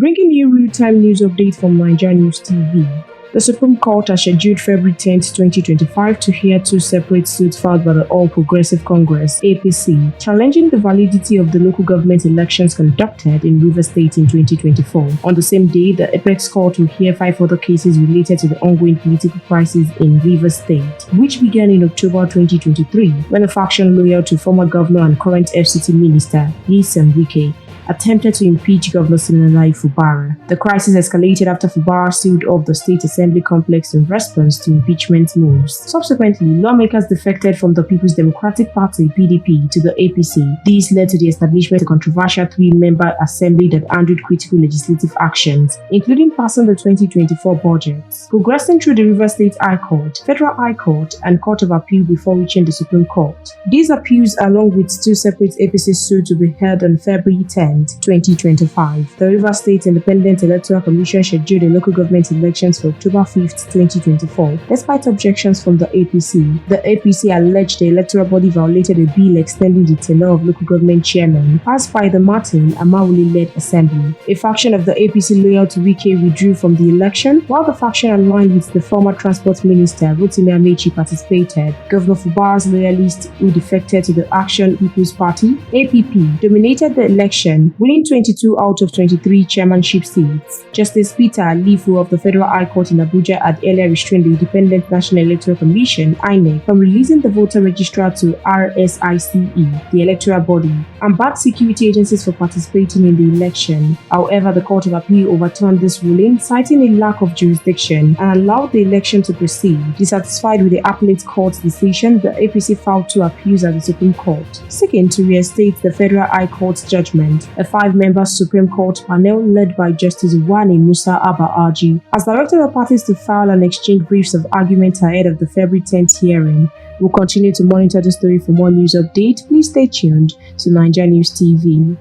Bringing you real-time news update from NaijaNews TV. The Supreme Court has scheduled February 10, 2025 to hear two separate suits filed by the All Progressive Congress (APC) challenging the validity of the local government elections conducted in Rivers State in 2024. On the same day, the Apex Court will hear 5 other cases related to the ongoing political crisis in Rivers State, which began in October 2023 when a faction loyal to former governor and current FCT minister NaijaNew attempted to impeach Governor Fubara. The crisis escalated after Fubara sealed off the State Assembly complex in response to impeachment moves. Subsequently, lawmakers defected from the People's Democratic Party (PDP) to the APC. This led to the establishment of a controversial 3-member assembly that handled critical legislative actions, including passing the 2024 budget, progressing through the Rivers State High Court, Federal High Court, and Court of Appeal before reaching the Supreme Court. These appeals, along with 2 separate APC suits, will be held on February 10, 2025. The Rivers State Independent Electoral Commission scheduled the local government elections for October 5, 2024, despite objections from the APC. The APC alleged the electoral body violated a bill extending the tenure of local government chairmen passed by the Martin Amawule-led assembly. A faction of the APC loyal to Wike withdrew from the election, while the faction aligned with the former Transport Minister Rotimi Amaechi participated. Governor Fubara's loyalists, who defected to the Action People's Party (APP), dominated the election, winning 22 out of 23 chairmanship seats. Justice Peter Alifu of the Federal High Court in Abuja had earlier restrained the Independent National Electoral Commission (INEC) from releasing the voter registrar to RSICE, the electoral body, and banned security agencies for participating in the election. However, the Court of Appeal overturned this ruling, citing a lack of jurisdiction, and allowed the election to proceed. Dissatisfied with the appellate court's decision, the APC filed 2 appeals at the Supreme Court, seeking to reinstate the Federal High Court's judgment. A 5-member Supreme Court panel led by Justice Wani Musa Abba-Aji has directed the parties to file and exchange briefs of argument ahead of the February 10th hearing. We'll continue to monitor the story for more news updates. Please stay tuned to NaijaNews TV.